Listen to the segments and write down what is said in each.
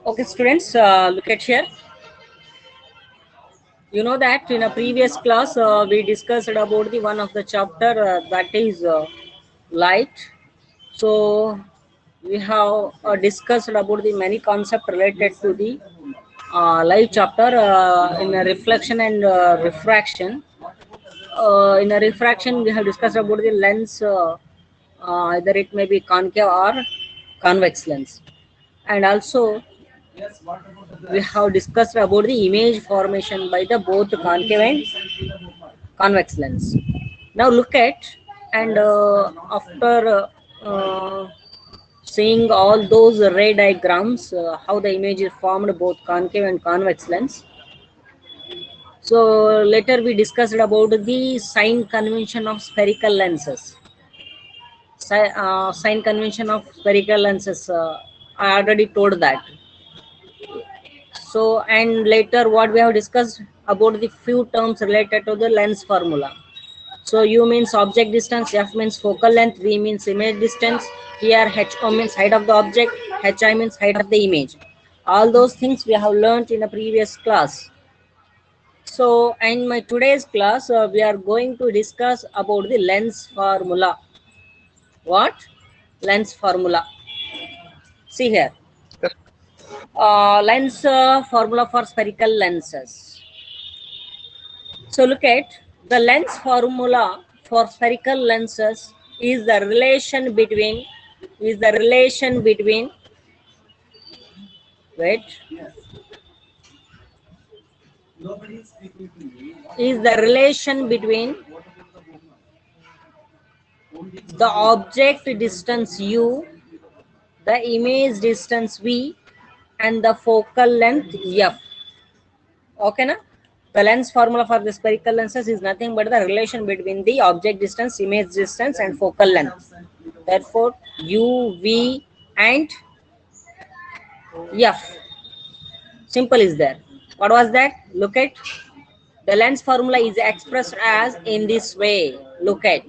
Okay, students, look at here. You know that in a previous class we discussed about the one of the chapter that is light. So we have discussed about the many concept related to the light chapter in a reflection and refraction. In a refraction, we have discussed about the lens, either it may be concave or convex lens, and also we have discussed about the image formation by the both concave and convex lens. Now look at, and after seeing all those ray diagrams, how the image is formed both concave and convex lens. So later we discussed about the sign convention of spherical lenses. Sign convention of spherical lenses. I already told that. So, and later what we have discussed about the few terms related to the lens formula. So U means object distance, F means focal length, V means image distance. Here HO means height of the object, HI means height of the image. All those things we have learned in a previous class. So in my today's class, we are going to discuss about the lens formula. What? Lens formula. See here. Lens formula for spherical lenses. So look at the lens formula for spherical lenses is the relation between wait is the relation between the object distance u, the image distance v, and the focal length f. Okay na? The lens formula for the spherical lenses is nothing but the relation between the object distance, image distance, and focal length. Therefore, u, v, and f. Simple is there. What was that? Look at. The lens formula is expressed as in this way. Look at.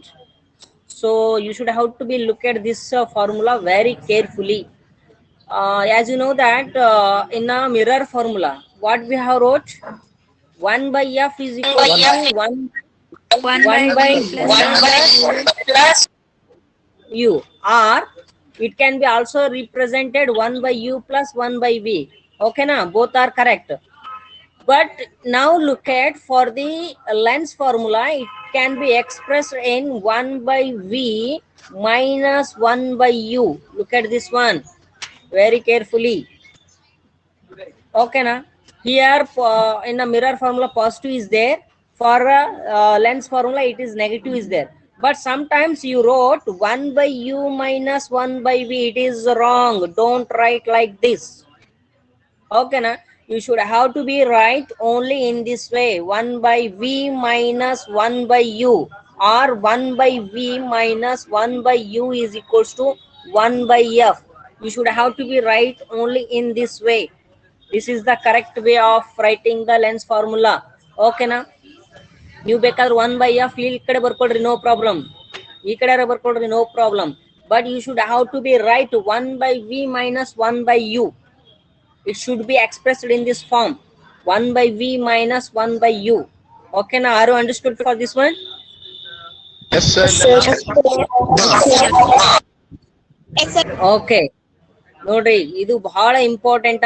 So you should have to be look at this formula very carefully. As you know that in a mirror formula, what we have wrote, 1 by f is equal to 1 by v plus u, or it can be also represented 1 by u plus 1 by v. Okay na? Both are correct. But now look at, for the lens formula, it can be expressed in 1 by v minus 1 by u. Look at this one very carefully. Okay na? Here in a mirror formula positive is there, for a lens formula it is negative is there. But sometimes you wrote 1 by u minus 1 by v. It is wrong. Don't write like this. Okay na? You should have to be right only in this way, 1 by v minus 1 by u, or 1 by v minus 1 by u is equals to 1 by f. You should have to be right only in this way. This is the correct way of writing the lens formula. Okay na? You ಬೇಕಾದ್ರೆ 1 by f ಈ ಕಡೆ ಬರ್ಕೊಳ್ರಿ, no problem. ಈ ಕಡೆ ಬರ್ಕೊಳ್ರಿ, no problem. But you should have to be right 1 by v minus 1 by u. It should be expressed in this form, 1 by v minus 1 by u. Okay now, are you understood for this one? Yes, sir. Okay, nodri, idu bahala important.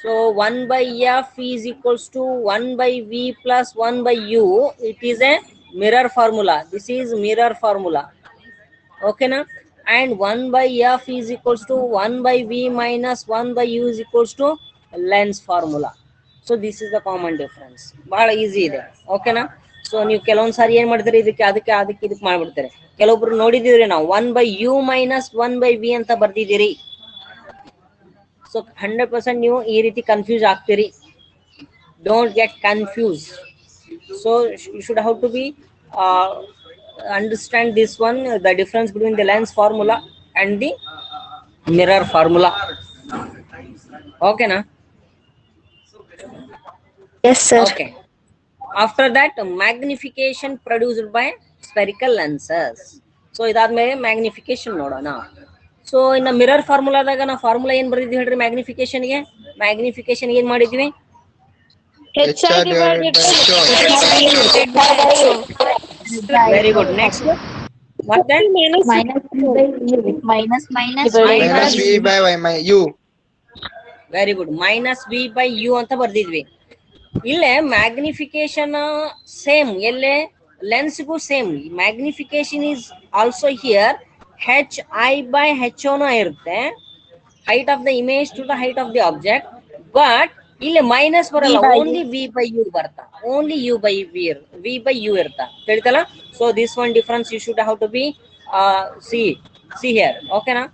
So 1 by f is equals to 1 by v plus 1 by u. It is a mirror formula. This is mirror formula. Okay na? And 1 by f is equals to 1 by v minus 1 by u is equals to lens formula. So this is the common difference. Bada easy ide. Okay na? So ನೀವು ಕೆಲವೊಂದು ಸಾರಿ ಏನು ಮಾಡ್ತೀರಿ, ಇದಕ್ಕೆ ಇದಕ್ಕೆ ಮಾಡ್ಬಿಡ್ತಾರೆ. ಕೆಲವೊಬ್ರು ನೋಡಿದಿರಿ ನಾವು 1 by u minus 1 by v ಅಂತ ಬರ್ದಿದ್ದೀರಿ. So 100% ನೀವು ಈ ರೀತಿ confuse ಆಗ್ತೀರಿ. Don't get confused. So you should have to be understand this one, the difference between the lens formula and the mirror formula. Okay na? Yes, sir. Okay. After that, magnification produced by spherical lenses. So idadmele magnification nodona. So ಇನ್ನು mirror ಫಾರ್ಮುಲಾದಾಗ ನಾವು formula ಏನ್ ಬರ್ದಿದ್ವಿ ಹೇಳ್ರಿ ಮ್ಯಾಗ್ನಿಫಿಕೇಶನ್ಗೆ ಏನ್ ಮಾಡಿದ್ವಿ HR divided by HO. Very good next ಮತ್ತೆ Minus V by Y my U. Very good minus V by U ಅಂತ ಬರ್ದಿದ್ವಿ ಇಲ್ಲೇ ಮ್ಯಾಗ್ನಿಫಿಕೇಶನ್ ಸೇಮ್ ಎಲ್ಲೇ ಲೆನ್ಸ್ಗೂ same magnification is also here H I by H ಓನು ಇರುತ್ತೆ height of the image to the height of the object, but ಇಲ್ಲಿ minus ಬರಲ್ಲ only V by U ಬರ್ತಾ only U by V by U ಇರ್ತಾ ತಿಳಿತಲ್ಲ so this one difference you should have to be see here ಓಕೆನಾ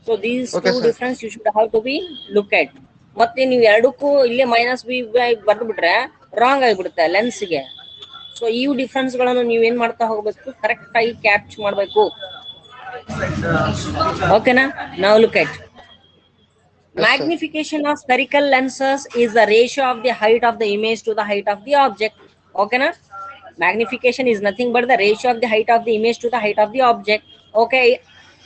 so these two difference you should have to be look at ಮತ್ತೆ ನೀವು ಎರಡಕ್ಕೂ ಇಲ್ಲೇ minus V by ಬರ್ದು ಬಿಟ್ರೆ wrong ಆಗಿಬಿಡುತ್ತೆ ಲೆನ್ಸ್ಗೆ ಸೊ ಈ ಡಿಫರೆನ್ಸ್ ಗಳನ್ನು ನೀವು ಏನ್ ಮಾಡ್ತಾ ಹೋಗ್ಬೇಕು ಕರೆಕ್ಟ್ ಆಗಿ ಕ್ಯಾಪ್ಚರ್ ಮಾಡಬೇಕು ಓಕೆನಾ ನಾವು look at magnification of spherical lenses is the ratio of the height of the image to the height of the object. Okay na? Magnification is nothing but the ratio of the height of the image to the height of the object. Okay,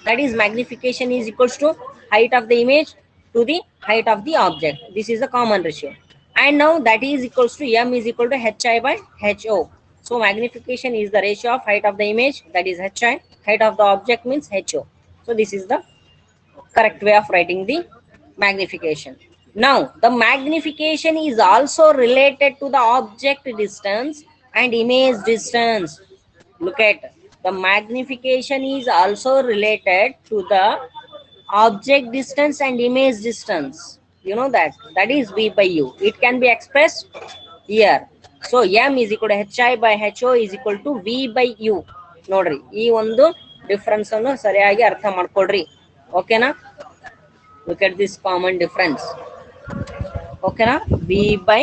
that is magnification is equals to height of the image to the height of the object. This is the common ratio. And now that is equals to m is equal to hi by ho. So magnification is the ratio of height of the image, that is hi. Height of the object means ho. So this is the correct way of writing the magnification. Now the magnification is also related to the object distance and image distance. Look at the magnification is also related to the object distance and image distance. You know that is v by u. It can be expressed here. So m is equal to hi by ho is equal to v by u. ನೋಡ್ರಿ ಈ ಒಂದು difference ಅನ್ನು ಸರಿಯಾಗಿ ಅರ್ಥ ಮಾಡ್ಕೊಳ್ರಿ ಓಕೆನಾ look at this common difference okay na v by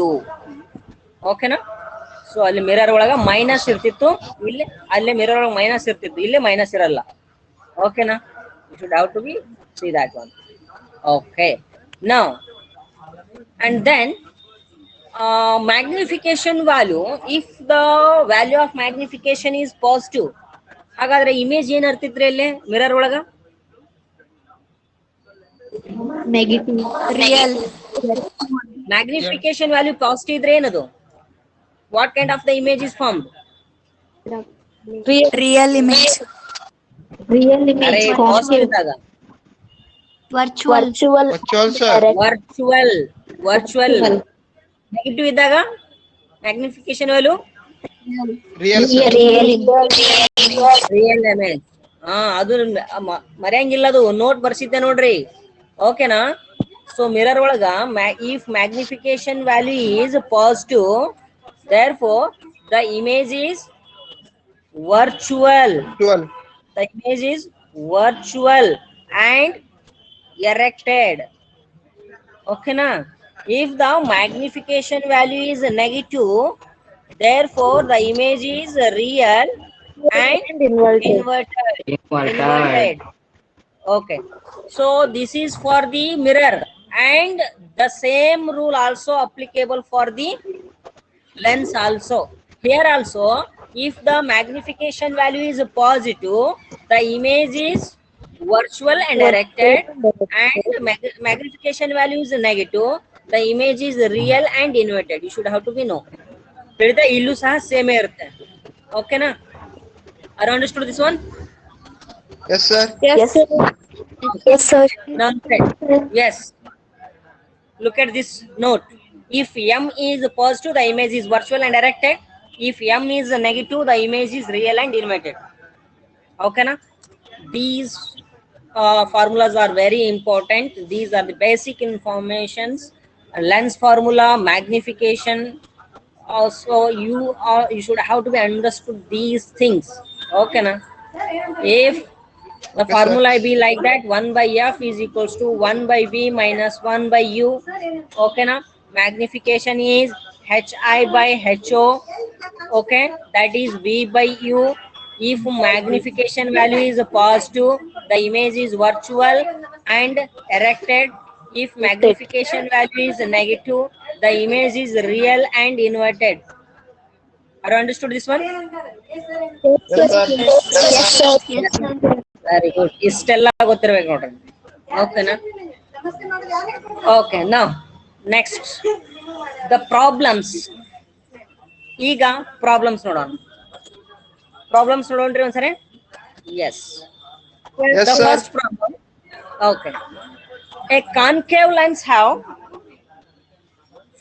u okay na so ಅಲ್ಲಿ mirror ಒಳಗ ಮೈನಸ್ ಇರ್ತಿತ್ತು ಇಲ್ಲಿ ಅಲ್ಲಿ ಮಿರರ್ ಒಳಗ ಮೈನಸ್ ಇರ್ತಿತ್ತು ಇಲ್ಲಿ ಮೈನಸ್ ಇರಲ್ಲ okay na you should have to be see that one okay now and then magnification value if the value of magnification is positive ಹಾಗಾದ್ರೆ ಇಮೇಜ್ ಏನ್ ಇರ್ತಿತ್ರಿ ಇಲ್ಲಿ ಮಿರರ್ ಒಳಗ negative real magnification value positive ಇದ್ರೆ ಏನದು what kind of the image is formed real image ಅರೆ positive ಇದ್ದಾಗ virtual virtual negative ಇದ್ದಾಗ magnification value Real image ಅದು ಮರೆಯಂಗಿಲ್ಲ ಅದು ನೋಟ್ ಬರ್ಸಿದ್ದೆ ನೋಡ್ರಿ ಓಕೆನಾ ಸೊ ಮಿರರ್ ಒಳಗ if magnification value is positive therefore the image is virtual and erected okay na if the magnification value is negative therefore the image is real and inverted. Okay, so this is for the mirror and the same rule also applicable for the lens also. Here also if the magnification value is positive the image is virtual and erected and magnification value is negative the image is real and inverted. You should have to be know ತಿಳಿದ ಇಲ್ಲೂ ಸಹ same ಇರುತ್ತೆ ಓಕೆನಾ are you understood this one Yes sir. yes sir now yes look at this note if m is positive the image is virtual and erected if m is negative the image is real and inverted okay na these formulas are very important these are the basic informations lens formula magnification also you should have to be understood these things okay na if the formula be like that 1 by f is equals to 1 by v minus 1 by u okay na magnification is hi by ho okay that is v by u if magnification value is positive the image is virtual and erected if magnification value is negative the image is real and inverted. Are you understood this one? Yes sir. yes sir very good, ಇಷ್ಟೆಲ್ಲ ಗೊತ್ತಿರ್ಬೇಕು ನೋಡ್ರಿ. ಓಕೆನಾ? Okay, now next the problems. ಈಗ problems ನೋಡೋಣ. Problems ನೋಡೋಣ್ರಿ ಒಂದ್ಸರಿ. Yes, Yes, the sir. first problem. Okay, a concave lens have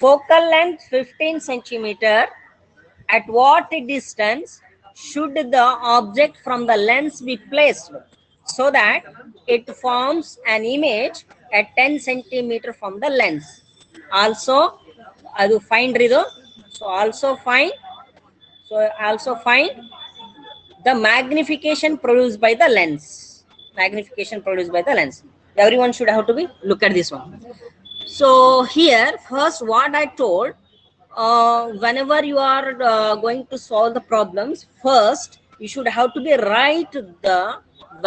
focal length 15 centimeter. At what distance should the object from the lens be placed so that it forms an image at 10 centimeter from the lens? Also, adu find rido. So also find the magnification produced by the lens. Magnification produced by the lens. Everyone should have to be look at this one. So here, first what I told, whenever you are going to solve the problems, first you should have to be write the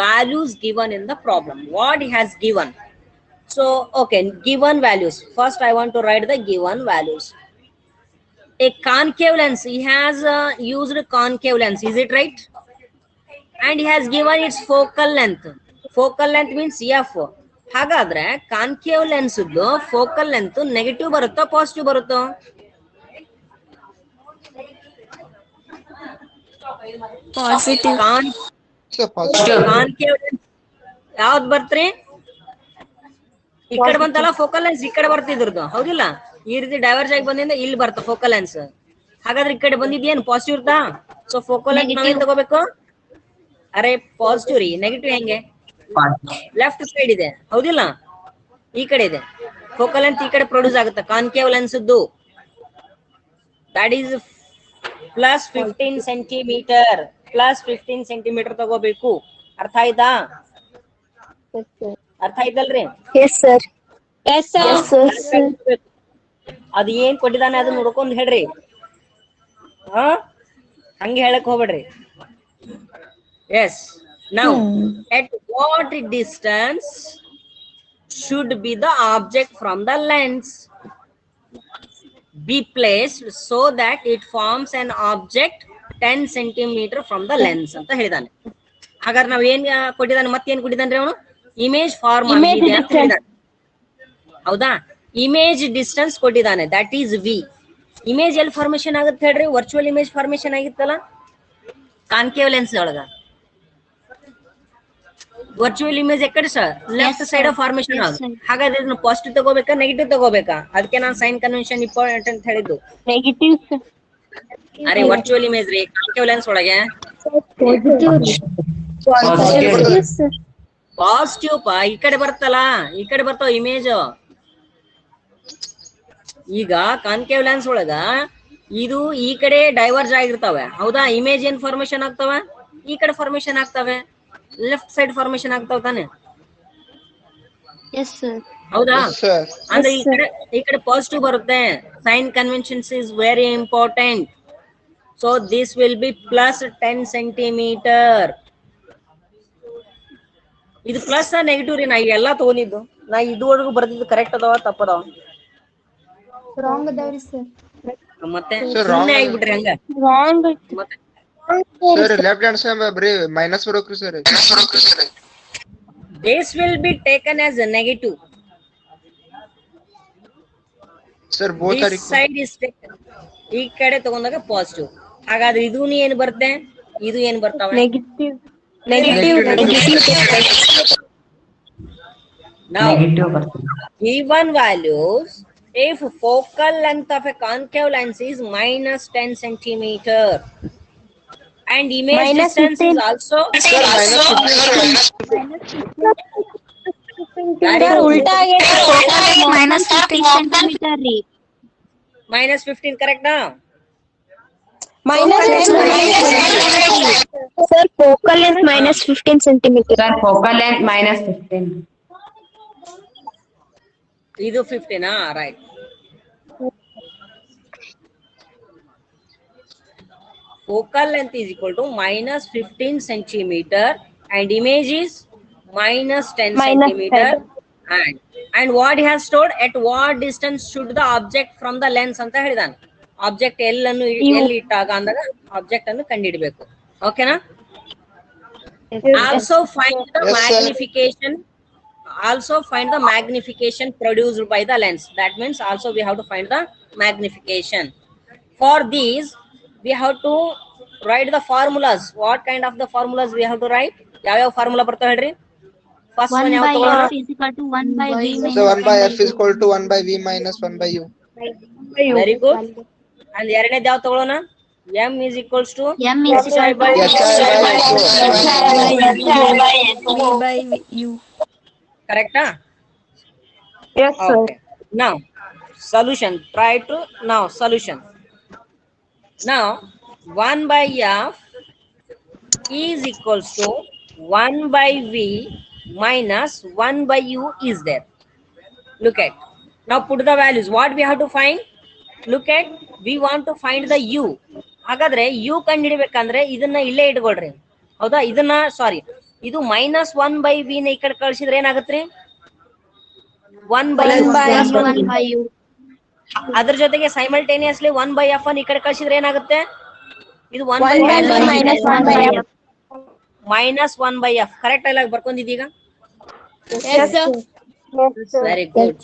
values given in the problem, what he has given. So okay, given values. First I want to write the given values. A concave lens, he has used concave lens, is it right? And he has given its focal length. Focal length means f. ಹಾಗಾದ್ರೆ concave lens focal length negative ಬರುತ್ತಾ positive ಬರುತ್ತೋ? Positive. So positive. Concave lens ಯಾವ್ದು ಬರ್ತ್ರಿ? ಈ ಕಡೆ ಬಂತಲ್ಲ focal lens, ಈ ಕಡೆ ಬರ್ತಿದ್ರದ್ದು ಹೌದಿಲ್ಲ? ಈ ರೀತಿ ಡೈವರ್ಜ್ ಆಗಿ ಬಂದಿಂದ ಇಲ್ಲಿ ಬರ್ತ ಫೋಕಲ್ ಲೆನ್ಸ್. ಹಾಗಾದ್ರೆ ಈ ಕಡೆ ಬಂದಿದ್ದೇನು ಪಾಸಿಟಿವ್ ಇರ್ತಾ? ಸೊ ಫೋಕಲ್ ಲೆನ್ಸ್ ನಾವೇನ್ ತಗೋಬೇಕು? ಅರೆ ಪಾಸಿಟಿವ್ ರೀ, ನೆಗೆಟಿವ್ ಹೆಂಗೆ? ಲೆಫ್ಟ್ ಸೈಡ್ ಇದೆ ಹೌದಿಲ್ಲ, ಈ ಕಡೆ ಇದೆ. ಫೋಕಲ್ ಲೆಂತ್ ಈ ಕಡೆ ಪ್ರೊಡ್ಯೂಸ್ ಆಗುತ್ತೆ concave lens that is plus 15 centimetre. Plus 15 centimetre ತಗೋಬೇಕು. ಅರ್ಥ ಆಯ್ತಾ? ಅರ್ಥ ಆಯ್ತಲ್ರಿ? Yes, sir. Yes, sir. ಅದು ಏನ್ ಕೊಟ್ಟಿದ್ದಾನೆ ಅದನ್ನ ನೋಡ್ಕೊಂಡ್ ಹೇಳ್ರಿ. ಹಂಗೆ ಹೇಳಕ್ ಹೋಗ್ಬೇಡ್ರಿ. Yes, now at what distance should be the object from the lens be placed so that it forms an object 10 centimeter from the lens ಅಂತ ಹೇಳಿದಾನೆ. ಹಾಗಾದ್ರೆ ನಾವ್ ಏನ್ ಕೊಟ್ಟಿದ್ದಾನೆ, ಮತ್ತೇನ್ ಕೊಟ್ಟಿದ್ದಾನ್ರಿ ಅವನು? ಇಮೇಜ್ ಫಾರ್ಮ್ ಆಗಿದೆ ಅಂತ ಹೇಳಿದಾನೆ ಹೌದಾ? ಇಮೇಜ್ ಡಿಸ್ಟೆನ್ಸ್ ಕೊಟ್ಟಿದ್ದಾನೆ, ದಟ್ ಈಸ್ ವಿ. ಇಮೇಜ್ ಎಲ್ಲಿ ಫಾರ್ಮೇಶನ್ ಆಗುತ್ತೆ ಹೇಳ್ರಿ? ವರ್ಚುವಲ್ ಇಮೇಜ್ ಫಾರ್ಮೇಶನ್ ಆಗಿತ್ತಲ್ಲ ಕಾನ್ಕೇವ್ ಲೆನ್ಸ್ ಒಳಗ. ವರ್ಚುವಲ್ ಇಮೇಜ್ ಎಕಡೆ ಸರ್? ಲೆಫ್ಟ್ ಸೈಡ್ ಫಾರ್ಮೇಶನ್ ಆಗ. ಹಾಗಾದ್ರೆ ಇದನ್ನ ಪಾಸಿಟಿವ್ ತಗೋಬೇಕಾ ನೆಗೆಟಿವ್ ತಗೋಬೇಕಾ? ಅದಕ್ಕೆ ನಾನು ಸೈನ್ ಕನ್ವೆನ್ಷನ್ ಇಂಪಾರ್ಟೆಂಟ್ ಅಂತ ಹೇಳಿದ್ದು. Negative, sir. ಅರೆ ವರ್ಚುವಲ್ ಇಮೇಜ್ ರೀ, ಕಾನ್ಕೇವ್ ಲೆನ್ಸ್ ಒಳಗೆ Positive, sir. ಪಾಸಿಟಿವ್ ಪಾ, ಈ ಕಡೆ ಬರ್ತಲ್ಲ, ಈ ಕಡೆ ಬರ್ತಾವ ಇಮೇಜ್. ಈಗ ಕಾನ್ಕೇವ್ ಲೆನ್ಸ್ ಒಳಗ ಇದು ಈ ಕಡೆ ಡೈವರ್ಜ್ ಆಗಿರ್ತಾವೆ ಹೌದಾ? ಇಮೇಜ್ ಏನ್ ಫಾರ್ಮೇಶನ್ ಆಗ್ತಾವ? ಈ ಕಡೆ ಫಾರ್ಮೇಶನ್ ಆಗ್ತಾವೆ, ಲೆಫ್ಟ್ ಸೈಡ್ ಫಾರ್ಮೇಶನ್ ಆಗ್ತಾವ ತಾನೆ? Yes, sir. ಹೌದಾ? Yes, sir. ಅಂದ್ರೆ ಈ ಕಡೆ ಪಾಸಿಟಿವ್ ಬರುತ್ತೆ. Sign conventions is very important. So this will be plus 10 centimetre. ಇದು ಪ್ಲಸ್ ನೆಗೆಟಿವ್ ರೀ. ನಾ ಇವೆಲ್ಲ ತಗೊಂಡಿದ್ದು, ನಾ ಇದುವರೆಗೂ ಬರ್ದಿದ್ದು ಕರೆಕ್ಟ್ ಅದಾವ ತಪ್ಪದಾವ? Wrong adavri, sir. ಮತ್ತೆ Sir, wrong ಸುಮ್ಮನೆ ಆಗಿಬಿಟ್ರಿ ಹಂಗ Wrong. ಮತ್ತೆ. Sir, left hand side ಬರೀ minus ಬರ್ಬೇಕ್ರಿ sir. This will be taken as a negative. Sir, both are This equal. side is taken. ಈ ಕಡೆ ತಗೊಂಡಾಗ ಪಾಸಿಟಿವ್. ಹಾಗಾದ್ರೆ ಇದು ಏನ್ ಬರುತ್ತೆ? ಇದು ಏನ್ ಬರ್ತಾವೆ? Negative. Negative. Now, given values, if focal length of a concave lens is minus 10 centimeter and image Minus distance 15. is also Sir, minus 15. Sir, ulta agೈತೆ. Minus 15 centimeter ರೀ. minus 15, correct na? Minus 15. Sir, focal length minus 15 centimeter. Sir, focal length minus 15. ಇದು 15, right. Focal length is equal to minus 15 centimeter and image is minus 10 Minus centimeter. 10. And what he has told, at what distance should the object from the lens ಅಂತ ಹೇಳಿದಾನೆ. Object ಎಲ್ಲನ್ನು ಎಲ್ಲಿ ಇಟ್ಟಾಗ ಅಂದಾಗ object ಅನ್ನು ಕಂಡುಹಿಡಬೇಕು. ಓಕೆನಾ? Also find the Yes, sir. magnification. Also find the magnification produced by the lens. That means also we have to find the magnification. For these, we have to write the formulas. What kind of the formulas we have to write? ಯಾವ formula ಬರ್ತಾವ ಹೇಳ್ರಿ? First one 1 ಯಾವ by ತಗೊಳ್ಳೋಣ? f is equal to 1 by v So minus 1 by f is equal to 1 by v minus 1 by u. Very good. And ಎರಡನೇದು ಯಾವ ತಗೊಳ್ಳೋಣ? m is equals to m is equal by to Yes, sir. by u. correct? Yes, sir. Okay. Now solution. Try to now solution. Now 1 by f is equals to 1 by v minus 1 by u is there. Look at. Now put the values. What we have to find? Look at. We want to find the u. ಹಾಗಾದ್ರೆ u ಕಂಡು ಹಿಡಿಬೇಕಂದ್ರೆ ಇದನ್ನ ಇಲ್ಲೇ ಇಟ್ಕೊಳ್ರಿ. ಹೌದಾ? ಇದನ್ನ ಸಾರಿ ಇದು minus 1 by v ನ ಈ ಕಡೆ ಕಳಿಸಿದ್ರೆ ಏನಾಗುತ್ತೆ? 1 by u. ಅದ್ರ ಜೊತೆಗೆ ಸೈಮಲ್ಟೇನಿಯಸ್ಲಿ 1 by f ಅನ್ನು ಈ ಕಡೆ ಕಳಿಸಿದ್ರೆ ಏನಾಗುತ್ತೆ? ಇದು 1 by minus 1 by f. Correct ಎಲ್ಲ ಬರ್ಕೊಂಡಿದ್ದೀಗ? Very good.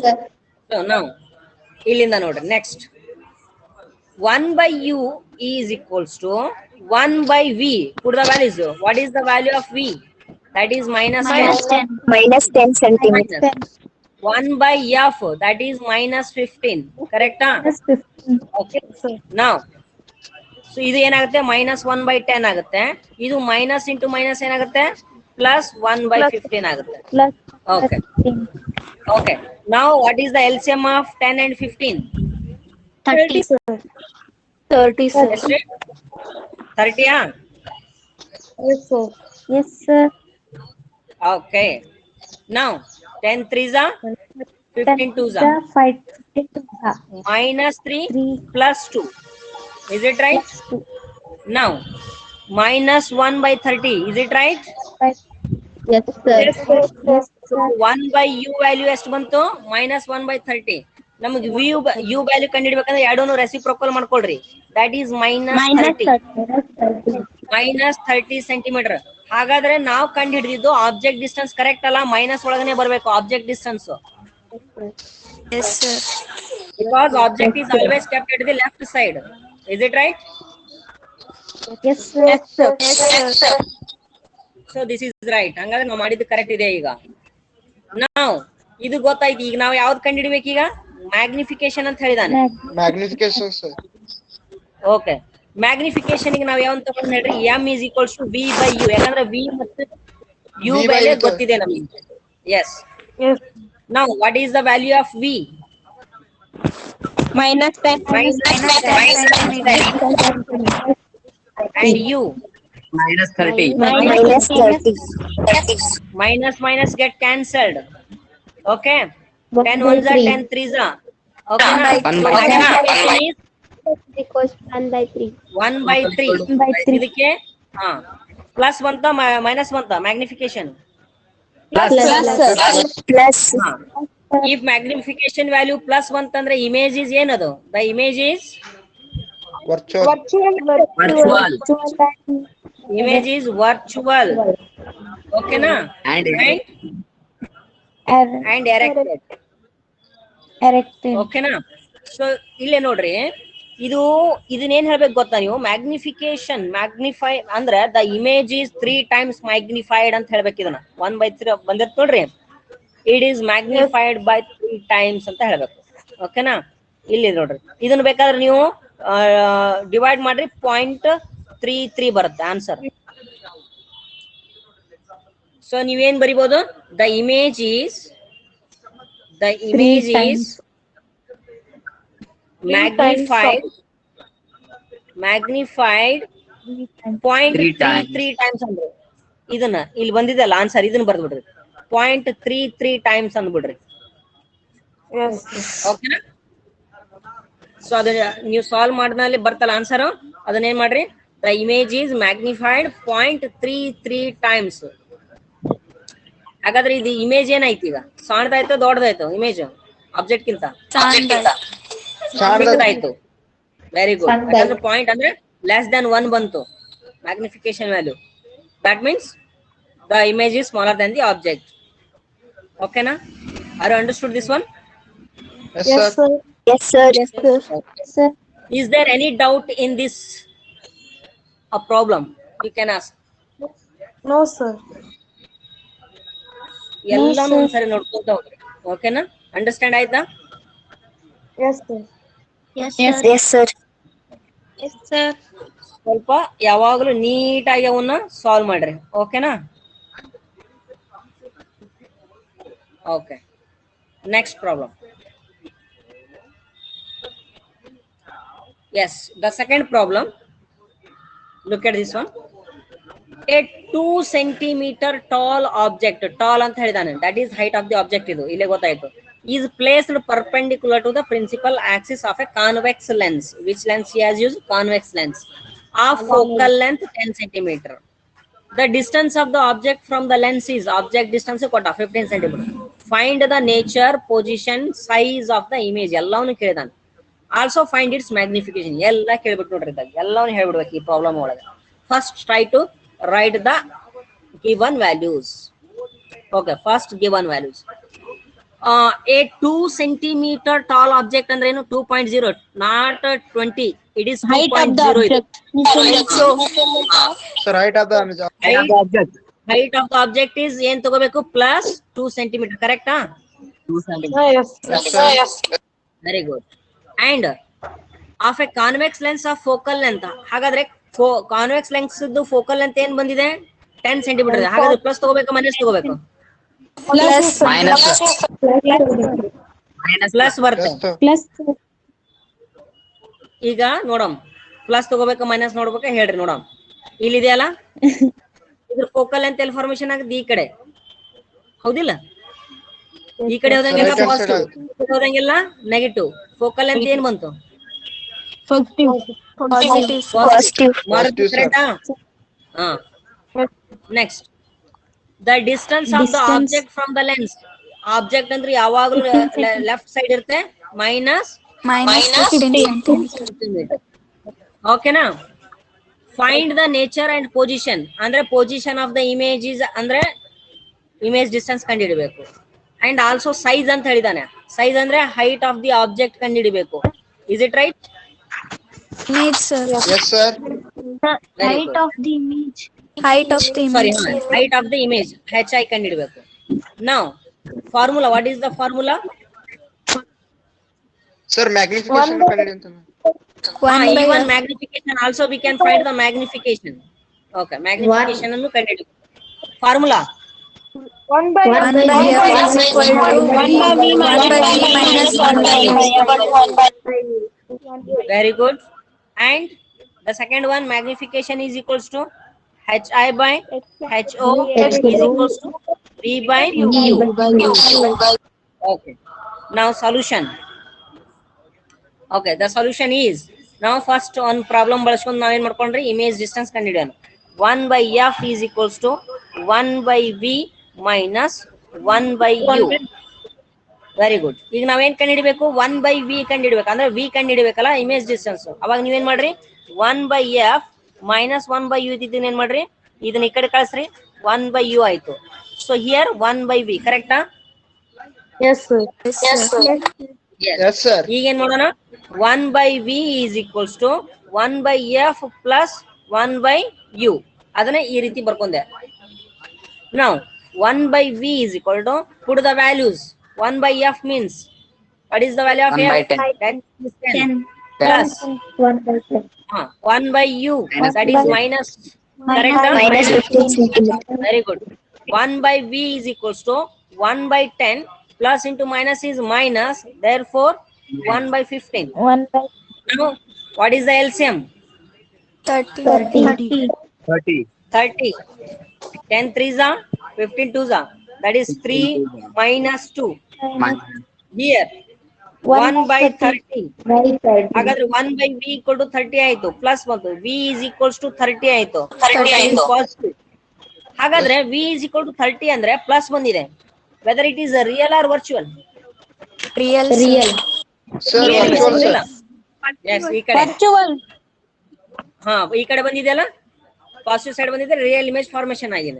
ಸೊ ನೌ ಇಲ್ಲಿಂದ ನೋಡ್ರಿ next 1 by u is equals to 1 by v. Put the values. What is the value of v? That is minus 10. minus 10 centimeters. 1 by f, that is minus 15. Correct? Okay. Now, so ಇದು ಏನಾಗುತ್ತೆ? minus 1 by 10 ಆಗುತ್ತೆ. ಇದು minus into minus ಏನಾಗುತ್ತೆ? plus 1 by 15 ಆಗುತ್ತೆ. Okay. Okay. Now, what is the LCM of 10 and 15? 30. 30, sir. Yes, right? 30, huh? Yes, sir. Okay. Now, 10 3s are 15 2s are 5 minus 3 plus 2. Is it right? Now, minus 1 by 30. Is it right? Yes, sir. So 1 by u value ಎಷ್ಟು ಬಂತು? minus 1 by 30. ನಮಗೆ u value ಕಂಡುಹಿಡಬೇಕಂದ್ರೆ ಎರಡೂನು reciprocal ಮಾಡ್ಕೊಳ್ರಿ. That is minus 30. minus 30 centimeter. ಹಾಗಾದ್ರೆ ನಾವು ಕಂಡುಹಿಡಿದಿದ್ದು object distance correct ಅಲ್ಲ, minus ಒಳಗನೆ ಬರಬೇಕು object distance. Yes, sir. Because object is always kept at the left side. Is it right? Yes, sir. So this is right. ಹಂಗಾದ್ರೆ ನಾವು ಮಾಡಿದ್ದು correct ಇದೆ ಈಗ. Now ಇದು ಗೊತ್ತಾಯ್ತು. ಈಗ ನಾವು ಯಾವ್ದು ಕಂಡುಹಿಡಿಬೇಕು ಈಗ? ಮ್ಯಾಗ್ನಿಫಿಕೇಶನ್ ಅಂತ ಹೇಳಿದಾನೆ. Magnification, sir. ಓಕೆ. ಮ್ಯಾಗ್ನಿಫಿಕೇಶನ್ ಗೆ ನಾವು ಯಾವ್ದು ತಗೊಂಡು ಹೇಳ್ರಿ? m is equals to v by u. ಯಾಕಂದ್ರೆ v ಮತ್ತು u V by ಬೆಲೆ u. ಗೊತ್ತಿದೆ ನಮಗೆ. Yes. Now what is the value of v? Minus 10. And u? minus 30. Minus 30. Minus get cancelled. Okay. 1 10 by 1s are 3. 10 3s are. Okay. na? 1 by Magnification is Equals 1 by 3. 1 by 3. 1 by 3. ಇದಕ್ಕೆ plus ಬಂತ minus ಬಂತ magnification? Plus. if magnification value plus ಬಂತಂದ್ರೆ image is ಏನದು? The image is Virtual. Virtual. image is virtual. Okay na? And And erected. Okay na? So ಇಲ್ಲೇ ನೋಡ್ರಿ, ಇದನ್ನೇನ್ ಹೇಳ್ಬೇಕು ಗೊತ್ತಾ ನೀವು? ಮ್ಯಾಗ್ನಿಫಿಕೇಶನ್ ಮ್ಯಾಗ್ನಿಫೈ ಅಂದ್ರೆ the image is 3 times magnified ಅಂತ ಹೇಳ್ಬೇಕು. ಇದನ್ನ 1 by 3 ಬಂದಿರ್ತ ನೋಡ್ರಿ, it is magnified by 3 times ಅಂತ ಹೇಳ್ಬೇಕು. ಓಕೆನಾ? ಇಲ್ಲಿ ನೋಡ್ರಿ, ಇದನ್ನ ಬೇಕಾದ್ರೆ ನೀವು ಡಿವೈಡ್ ಮಾಡ್ರಿ, 0.33 ಬರುತ್ತೆ ಆನ್ಸರ್. ಸೊ ನೀವೇನ್ ಬರಿಬಹುದು? The image is magnified 0.33 times ಅಂದ್ರೆ ಇದನ್ನ ಇಲ್ಲಿ ಬಂದಿದೆಲ್ಲ ಆನ್ಸರ್, ಇದನ್ನ ಬರ್ದ್ಬಿಡ್ರಿ 0.33 times ಅಂದ್ಬಿಡ್ರಿ. ಓಕೆನಾ? ಸೊ ಅದನ್ನ ನೀವು ಸಾಲ್ವ್ ಮಾಡಿದ್ಮೇಲೆ ಬರ್ತಲ್ಲ ಆನ್ಸರ್, ಅದನ್ನ ಏನ್ ಮಾಡ್ರಿ? The image is magnified 0.33 times. ಹಾಗಾದ್ರೆ ಇದು ಇಮೇಜ್ ಏನಾಯ್ತು ಈಗ? ಸಣ್ಣದಾಯ್ತು ದೊಡ್ಡದಾಯ್ತು ಇಮೇಜ್ ಆಬ್ಜೆಕ್ಟ್ ಗಿಂತ? ಆಯ್ತು. Very good. ಯಾಕಂದ್ರೆ ಪಾಯಿಂಟ್ ಅಂದ್ರೆ ಲೆಸ್ ದನ್ 1 ಬಂತು magnification value. That means The image is smaller than the object. Okay, na? Are you understood this one? Yes, Yes, sir. sir. Yes, sir. Yes, sir. Sir. Is there any doubt in this a problem? You can ask. No, sir. ಎಲ್ಲಾನು sir. ಒಂದ್ಸರಿ ನೋಡ್ಕೊಂತ ಹೋಗ್ರಿ. ಓಕೆನಾ? Understand ಆಯ್ತಾ? Yes, sir. Yes, sir. Yes, sir. Yes, sir. ಸ್ವಲ್ಪ ಯಾವಾಗಲೂ ನೀಟಾಗಿ ಅವನ್ನ ಸಾಲ್ವ್ ಮಾಡ್ರಿ. ಓಕೆನಾ? Okay. Next problem. Yes, the second problem. Look at this one. A 2 centimeter tall object, tall ಅಂತ ಹೇಳಿದಾನೆ, that is height of the object. ಇದು ಇಲ್ಲೇ ಗೊತ್ತಾಯ್ತು. Is placed perpendicular to the principal axis of a convex lens. Which lens he has used? Convex lens. Of focal length 10 centimeter. The distance of the object from the lens is, object distance ಕೊಟ್ಟ 15 centimeter. Find the nature, position, size of the image. ಎಲ್ಲವನ್ನು ಕೇಳಿದಾನೆ. Also find its magnification. ಎಲ್ಲ ಕೇಳ್ಬಿಟ್ಟು ನೋಡ್ರಿ ಇದ್ದಾಗ ಎಲ್ಲವನ್ನು ಹೇಳ್ಬಿಡ್ಬೇಕು ಈ problem ಒಳಗೆ. First try to write the given values. Okay, first given values. A 2 centimeter tall object ಅಂದ್ರೆ ಏನು? 2.0, not 20. It is 2.0. Sir, height of the image. Height of the object is ಏನ್ ತಗೋಬೇಕು? plus 2 centimeter. Correct? 2 centimeter. Yes, Yes, sir. Very good. And of a convex lens of focal length. ಹಾಗಾದ್ರೆ convex lens focal length ಏನ್ ಬಂದಿದೆ? 10 centimeter. ಹಾಗಾದ್ರೆ plus ತಗೋಬೇಕು minus ತಗೋಬೇಕು? Plus. Minus. Plus ಬರುತ್ತೆ. Yes, sir. Plus. ಈಗ ನೋಡಮ್, ಪ್ಲಸ್ ತಗೋಬೇಕು ಮೈನಸ್ ನೋಡ್ಬೇಕು ಹೇಳ್ರಿ ನೋಡಮ್. ಇಲ್ಲಿದೆಯಲ್ಲ ಇದ್ರ ಫೋಕಲ್ ಲೆಂತ್ ಎಲ್ಲಿ ಫಾರ್ಮೇಶನ್ ಆಗುತ್ತೆ? ಈ ಕಡೆ, ಹೌದಿಲ್ಲ? ಈ ಕಡೆ ಹೋದಂಗೆಲ್ಲ Right hand ಪಾಸಿಟಿವ್, side ಹೋದಂಗೆಲ್ಲ ನೆಗೆಟಿವ್. ಫೋಕಲ್ ಲೆಂತ್ ಏನ್ ಬಂತು? Positive. Positive, sir. ಕರೆಕ್ಟಾ? ಹಾ. Next, the distance of the object from the lens. Object ಅಂದ್ರೆ ಯಾವಾಗಲೂ ಲೆಫ್ಟ್ ಸೈಡ್ ಇರುತ್ತೆ, ಮೈನಸ್ Minus 15 centimeter. ಓಕೆನಾ? Find the nature and position ಅಂದ್ರೆ position of the image is ಅಂದ್ರೆ ಇಮೇಜ್ ಡಿಸ್ಟೆನ್ಸ್ ಕಂಡುಹಿಡಬೇಕು. ಅಂಡ್ ಆಲ್ಸೋ ಸೈಜ್ ಅಂತ ಹೇಳಿದಾನೆ. ಸೈಜ್ ಅಂದ್ರೆ ಹೈಟ್ ಆಫ್ ದಿ ಆಬ್ಜೆಕ್ಟ್ ಕಂಡುಹಿಡಬೇಕು. Is it right? Image, sir. Yes, sir. Height of the image. Height of the sorry, image. Height of the image HI ಕಂಡುಹಿಡಬೇಕು. ನಾವು formula, what is the formula? Sir, magnification ಕಂಡುಹಿಡಿಯುವಂತ. even magnification also we can find the magnification. Okay, magnification ಅನ್ನು ಕಂಡುಹಿಡಬೇಕು. Formula 1 by 1 by f is equal to 1 by v minus 1 by u. very good. And the second one, magnification is equals to HI by HO is equals to V by U. Okay, now solution. Okay, the solution is, now first on problem ಬಳಸ್ಕೊಂಡು ನಾವೇನ್ ಮಾಡ್ಕೊಂಡ್ರಿ? Image distance ಕಂಡುಹಿಡಿಯೋಣ. 1 by f is equals to 1 by v minus 1 by u. Very good. ಈಗ ನಾವೇನ್ ಕಂಡುಹಿಡಬೇಕು? 1 by v ಕಂಡುಹಿಡಬೇಕು. ಅಂದ್ರೆ v ಕಂಡುಹಿಡಬೇಕಲ್ಲ image distance. ಅವಾಗ ನೀವೇನ್ ಮಾಡ್ರಿ? 1 by f minus 1 by u ಇದ್ದಿದ್ದನ್ನ ಏನ್ ಮಾಡ್ರಿ? ಇದನ್ನ ಈ ಕಡೆ ಕಳಿಸ್ರಿ, 1 by u ಆಯ್ತು. So here 1 by v. ಕರೆಕ್ಟಾ? Yes, sir. Yes, sir. ಈಗ ಏನ್ ಮಾಡೋಣ? 1 by v is equals to 1 by f plus 1 by u. ಅದನ್ನ ಈ ರೀತಿ ಬರ್ಕೊಂಡೆ. Now 1 by v is equal to, put the values. 1 by f means, what is the value of 1 by f? 10. That is 10 plus 1 by 10. 1 by u, that is minus. Correct? Minus 15 centimeter. Very good. 1 by v is equals to 1 by 10 plus into minus is minus, therefore 1 by 15. 1 by Now what is the LCM? 30. 30. 30. 10 3s are 15 2s are, that is 3 minus 2. Here 1 by 30. by 30. ಹಾಗಾದ್ರೆ 1 by v equal to 30 ಆಯ್ತು, plus ಬಂತು. v is equals to 30 ಆಯ್ತು, positive. ಹಾಗಾದ್ರೆ v is equal to 30 ಅಂದ್ರೆ plus ಬಂದಿದೆ. Whether it is real or virtual? Real. Sir, virtual, sir. Yes, ಈ ಕಡೆ. Virtual. ಹಾ, ಈ ಕಡೆ ಬಂದಿದೆಯಲ್ಲ? ಪಾಸಿಟಿವ್ ಸೈಡ್ ಬಂದಿದೆ, ರಿಯಲ್ ಇಮೇಜ್ ಫಾರ್ಮೇಶನ್ ಆಗಿದೆ.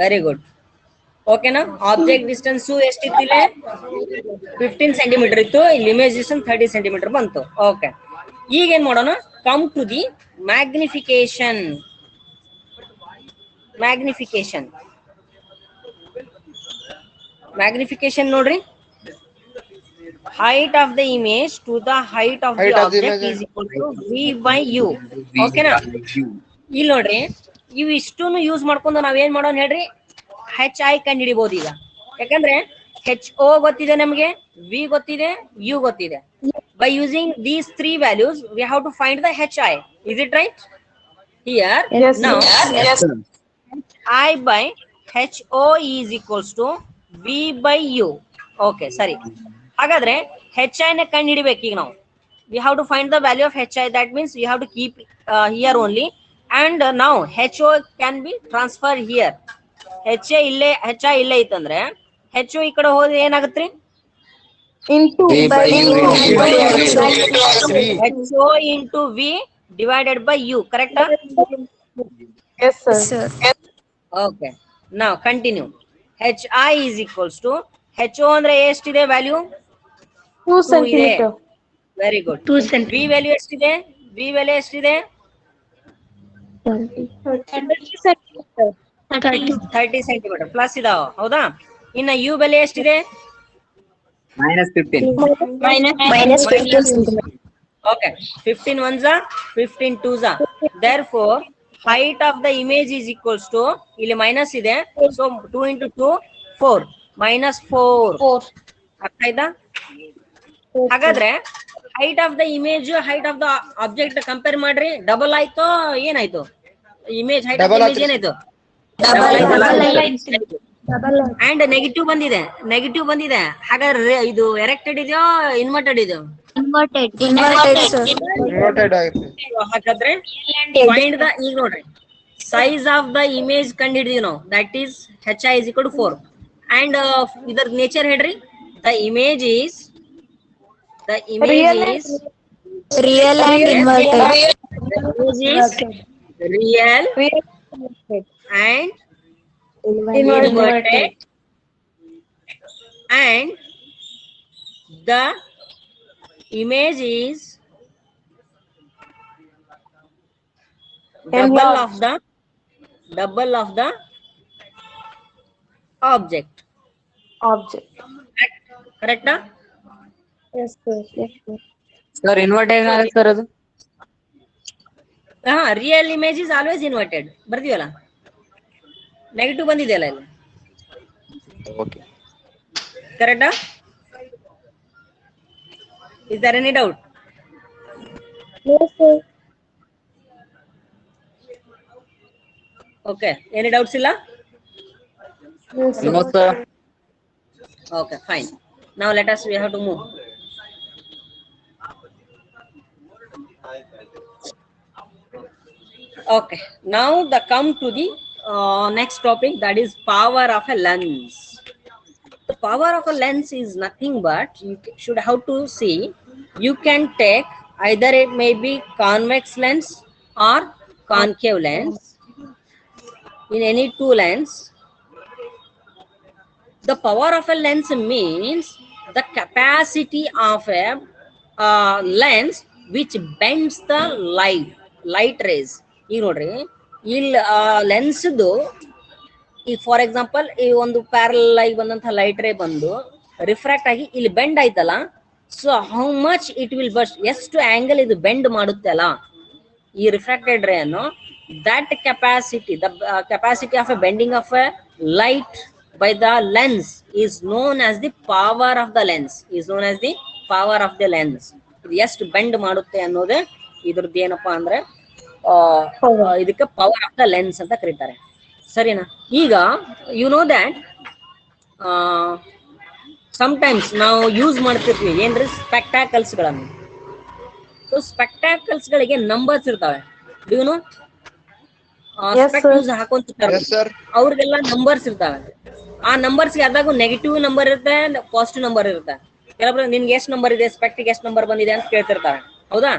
Very good. ಓಕೆನಾ? ಆಬ್ಜೆಕ್ಟ್ ಡಿಸ್ಟೆನ್ಸ್ ಎಷ್ಟಿತ್ತು ಇಲ್ಲಿ? 15 ಸೆಂಟಿಮೀಟರ್ ಇತ್ತು. ಇಲ್ಲಿ ಇಮೇಜ್ ಡಿಸ್ಟೆನ್ಸ್ 30 ಸೆಂಟಿಮೀಟರ್ ಬಂತು. ಓಕೆ, ಈಗ ಏನ್ ಮಾಡೋಣ? Come to the magnification. Magnification ನೋಡ್ರಿ. height of the image to the height of the object is equal to v by u. ಓಕೆನಾ? ಇಲ್ಲಿ ನೋಡ್ರಿ, ಇವು ಇಷ್ಟನ್ನು ಯೂಸ್ ಮಾಡ್ಕೊಂಡು ನಾವೇನ್ ಮಾಡೋಣ ಹೇಳ್ರಿ? ಹೆಚ್ ಐ ಕಂಡು ಹಿಡಿಬಹುದು ಈಗ. ಯಾಕಂದ್ರೆ ಹೆಚ್ ಓ ಗೊತ್ತಿದೆ ನಮಗೆ, ವಿ ಗೊತ್ತಿದೆ, ಯು ಗೊತ್ತಿದೆ. By using these 3 values we have to find the hi. Is it right? Here now I by ho is equals to v by u. Okay, ಸರಿ. ಹಾಗಾದ್ರೆ ಹೆಚ್ ಐ ನ ಕಂಡು ಹಿಡಿಬೇಕು ಈಗ ನಾವು. we have to find the value of hi. That means we have to keep here only, and now ho can be transferred here. hi ಇಲ್ಲೇ ಐತಂದ್ರೆ ho ಈ ಕಡೆ ಹೋದ್ರೆ ಏನಾಗುತ್ತೆ? Into ho into v divided by u. Correct? Yes, sir. Okay, now continue. hi is equals to ho ಅಂದ್ರೆ ಎಷ್ಟಿದೆ value? 2 centimeter. Very good. v value ಎಷ್ಟಿದೆ? v value ಎಷ್ಟಿದೆ? 30 centimeter. 30 centimetre plus ಇದಾವ. ಹೌದಾ? ಇನ್ನ ಯು ಬೆಲೆ ಎಷ್ಟಿದೆ? -15. Minus 15 centimeter. Okay, 15 ones are 15 twos are. Therefore height of the image is equals to, ಇಲ್ಲಿ ಮೈನಸ್ ಇದೆ, ಸೊ 2 into 2 4 -4. ಅರ್ಥ ಆಯ್ತಾ? ಹಾಗಾದ್ರೆ height of the image height of the object compare ಮಾಡ್ರಿ. ಡಬಲ್ ಆಯ್ತು, ಏನಾಯ್ತು? ಇಮೇಜ್ ಹೈಟ್ ಆಫ್ ಇಮೇಜ್ ಏನಾಯ್ತು? And negative ಬಂದಿದೆ. ಹಾಗಾದ್ರೆ ಇದು ಎರೆಕ್ಟೆಡ್ ಇದೆಯೋ ಇನ್ವರ್ಟೆಡ್ ಇದೆಯೋ? Inverted, sir. ನೋಟೆಡ್ ಆಗುತ್ತೆ. ಹಾಗಾದ್ರೆ ಫೈಂಡ್ ದ, ಈಗ ನೋಡ್ರಿ, ಸೈಜ್ ಆಫ್ ದ ಇಮೇಜ್ ಕಂಡು ಹಿಡಿದೀವಿ ನಾವು. That is hi is equal to 4. And ಇದರ ನೇಚರ್ ಹೇಳ್ರಿ. The image is Real and inverted. real and inverted, and the image is double of the object. Correct? Yes, sir. Sir, inverted sir ಅದು? Real image is always inverted. ಬರ್ತೀವಲ್ಲ, negative ಬಂದಿದೆಯಲ್ಲ ಇಲ್ಲಿ. Okay, ಕರೆಕ್ಟಾ? Is there any doubt? Yes, sir. Okay, any doubts ಇಲ್ಲ? No sir. Okay, fine. Now we have to move. Okay, now come to the next topic, that is power of a lens. The power of a lens is nothing but, you should have to see, you can take either it may be convex lens or concave lens. In any two lens, the power of a lens means the capacity of a lens which bends the light rays. ಈಗ ನೋಡ್ರಿ, ಇಲ್ಲಿ ಲೆನ್ಸ್ದು ಈಗ for example ಈ ಒಂದು parallel ಆಗಿ ಬಂದಂತಹ light ray ಬಂದು refract ಆಗಿ ಇಲ್ಲಿ ಬೆಂಡ್ ಆಯ್ತಲ್ಲ, so how much it will burst, ಎಷ್ಟು ಆಂಗಲ್ ಇದು ಬೆಂಡ್ ಮಾಡುತ್ತೆ ಅಲ್ಲ ಈ ರಿಫ್ರಾಕ್ಟೆಡ್ ರೇ ಅನ್ನು, that capacity, the capacity of A bending of A light by the lens is known as the power of the lens. ಇದು ಎಷ್ಟು ಬೆಂಡ್ ಮಾಡುತ್ತೆ ಅನ್ನೋದೇ ಇದ್ರದ್ದು ಏನಪ್ಪಾ ಅಂದ್ರೆ ಇದಕ್ಕೆ ಪವರ್ ಆಫ್ ದ ಲೆನ್ಸ್ ಅಂತ ಕರೀತಾರೆ. ಸರಿನಾ? ಈಗ ಯು ನೋ ದ್ಯಾಟ್ ಸಮ್ಟೈಮ್ಸ್ ನಾವು ಯೂಸ್ ಮಾಡ್ತಿರ್ತೀವಿ ಏನ್ರಿ, ಸ್ಪೆಕ್ಟಾಕಲ್ಸ್ ಗಳನ್ನು. ಸೊ ಸ್ಪೆಕ್ಟಾಕಲ್ಸ್ ಗಳಿಗೆ ನಂಬರ್ಸ್ ಇರ್ತಾವೆ. Do you know? ಸ್ಪೆಕ್ಟ್ ಹಾಕೊಂತಿರ್ತಾರೆ, ಅವ್ರಿಗೆಲ್ಲ ನಂಬರ್ಸ್ ಇರ್ತಾವೆ. ಆ ನಂಬರ್ಸ್ ಯಾವ್ದಾಗೂ ನೆಗೆಟಿವ್ ನಂಬರ್ ಇರುತ್ತೆ, ಪಾಸಿಟಿವ್ ನಂಬರ್ ಇರುತ್ತೆ. ಕೆಲವೊಬ್ರು ನಿನ್ಗೆ ಎಷ್ಟು ನಂಬರ್ ಇದೆ, ಸ್ಪೆಕ್ಟಿಗೆ ಎಷ್ಟು ನಂಬರ್ ಬಂದಿದೆ ಅಂತ ಕೇಳ್ತಿರ್ತಾರೆ. ಹೌದಾ?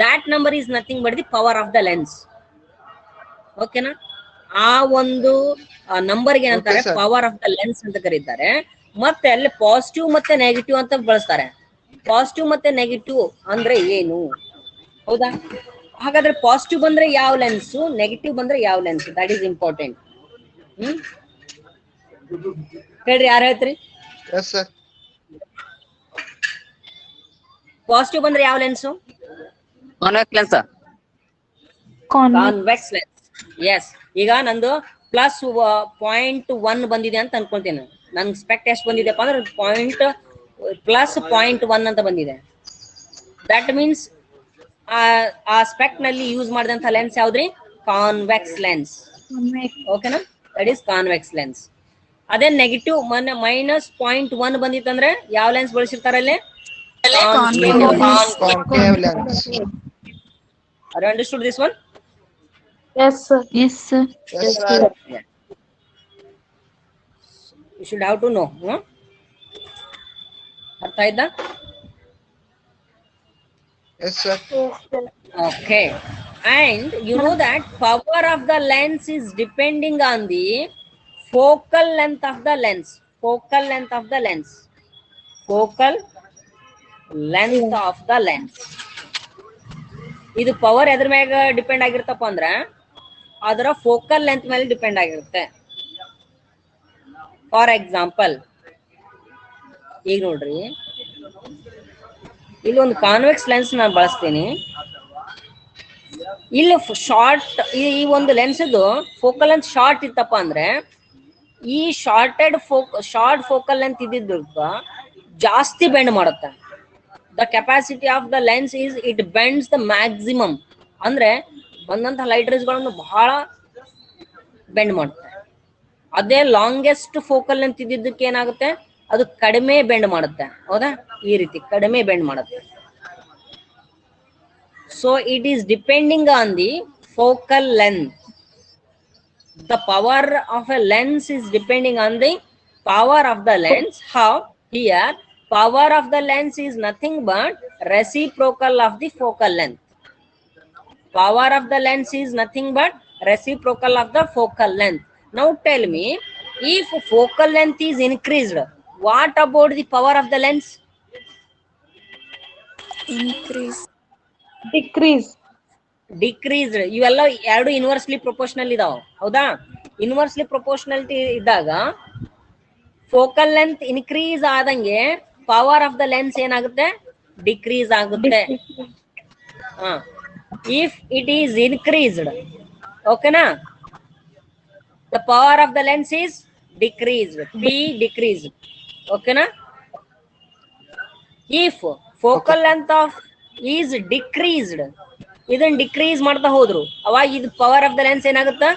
That number is nothing but the power of the lens. ಓಕೆನಾ. ಆ ಒಂದು ನಂಬರ್ಗೆ ಏನಂತಾರೆ Okay, sir. Power of the lens ಅಂತ ಕರೀತಾರೆ. ಮತ್ತೆ ಅಲ್ಲಿ ಪಾಸಿಟಿವ್ ಮತ್ತೆ ನೆಗೆಟಿವ್ ಅಂತ ಬಳಸ್ತಾರೆ. ಪಾಸಿಟಿವ್ ಮತ್ತೆ ನೆಗೆಟಿವ್ ಅಂದ್ರೆ ಏನು, ಹೌದಾ? ಹಾಗಾದ್ರೆ ಪಾಸಿಟಿವ್ ಬಂದ್ರೆ ಯಾವ ಲೆನ್ಸ್, ನೆಗೆಟಿವ್ ಬಂದ್ರೆ ಯಾವ ಲೆನ್ಸ್, ದಟ್ ಈಸ್ ಇಂಪಾರ್ಟೆಂಟ್. ಹೇಳ್ರಿ, ಯಾರು ಹೇಳ್ತೀರಿ? Yes, sir. ಪಾಸಿಟಿವ್ ಬಂದ್ರೆ ಯಾವ lens? Convex lens. Convex lens. Yes. ಈಗ ನಂದು +0.1 ಬಂದಿದೆ ಅಂತ ಅನ್ಕೊಳ್ತೀನಿ. ನನ್ ಸ್ಪೆಕ್ಟ್ ಎಷ್ಟು ಬಂದಿದೆಪ್ಪ ಅಂದ್ರೆ +0.1 ಅಂತ ಬಂದಿದೆ. ದಟ್ ಮೀನ್ಸ್ ಆ ಸ್ಪೆಕ್ಟ್ ನಲ್ಲಿ ಯೂಸ್ ಮಾಡಿದಂತ ಲೆನ್ಸ್ ಯಾವ್ದ್ರಿ? Convex lens. ಓಕೆನಾ, ದಟ್ ಈಸ್ ಕಾನ್ವೆಕ್ಸ್ ಲೆನ್ಸ್. ಅದೇ ನೆಗೆಟಿವ್ -0.1 ಬಂದಿತ್ತಂದ್ರೆ ಯಾವ ಲೆನ್ಸ್ ಬಳಸಿರ್ತಾರೆ ಅಲ್ಲಿ? Concave lens. Are you understood this one? Yes, sir. Yes, sir. Yes, sir. You should have to know. ಅರ್ಥ ಆಯ್ತಾ? Yes, sir. Okay. And you know that power of the lens is depending on the focal length of the lens. Focal length of the lens. Focal length of the lens. ಇದು power ಎದ್ರ ಮ್ಯಾಗ depend ಆಗಿರ್ತಪ್ಪ ಅಂದ್ರ ಅದರ focal length ಮೇಲೆ depend ಆಗಿರುತ್ತೆ. For example, ಈಗ ನೋಡ್ರಿ, ಇಲ್ಲಿ ಒಂದು ಕಾನ್ವೆಕ್ಸ್ ಲೆನ್ಸ್ ನಾನು ಬಳಸ್ತೀನಿ. ಇಲ್ಲಿ ಶಾರ್ಟ್, ಈ ಒಂದು ಲೆನ್ಸ್ ಫೋಕಲ್ ಲೆಂತ್ ಶಾರ್ಟ್ ಇತ್ತಪ್ಪ ಅಂದ್ರೆ ಈ ಶಾರ್ಟ್ ಫೋಕಲ್ ಲೆಂತ್ ಇದ್ದಿದ್ದ ಜಾಸ್ತಿ ಬೆಂಡ್ ಮಾಡುತ್ತೆ. The capacity of the lens is it bends the maximum. ಅಂದ್ರೆ ಬಂದಂತಹ ಲೈಟ್ ರೇಸ್ ಗಳನ್ನು ಬಹಳ ಬೆಂಡ್ ಮಾಡುತ್ತೆ. ಅದೇ ಲಾಂಗೆಸ್ಟ್ ಫೋಕಲ್ ಲೆಂತ್ ಇದ್ದಿದ್ದಕ್ಕೆ ಏನಾಗುತ್ತೆ, ಅದು ಕಡಿಮೆ ಬೆಂಡ್ ಮಾಡುತ್ತೆ. ಹೌದಾ? ಈ ರೀತಿ ಕಡಿಮೆ ಬೆಂಡ್ ಮಾಡುತ್ತೆ. So it is depending on the focal length. The power of a lens is depending on the power of the lens. How? Here, power of the lens is nothing but reciprocal of the focal length. Power of the lens is nothing but reciprocal of the focal length. Now tell me, if focal length is increased, what about the power of the lens? Increase. Decrease. Decreased. ಇವೆಲ್ಲ ಎರಡು inversely proportional ಇದಾವ, ಹೌದಾ? Inversely proportionality ಇದ್ದಾಗ focal length increase ಆದಂಗೆ power of the lens ಏನಾಗುತ್ತೆ? Decrease ಆಗುತ್ತೆ. If it is increased, ಓಕೆನಾ, the power of the lens is decreased, P decreased. ಓಕೆನಾ. If focal length of is decreased, ಇದನ್ನ decrease ಮಾಡ್ತಾ ಹೋದ್ರು ಅವಾಗ ಇದು ಪವರ್ ಆಫ್ ದ ಲೆನ್ಸ್ ಏನಾಗುತ್ತೆ?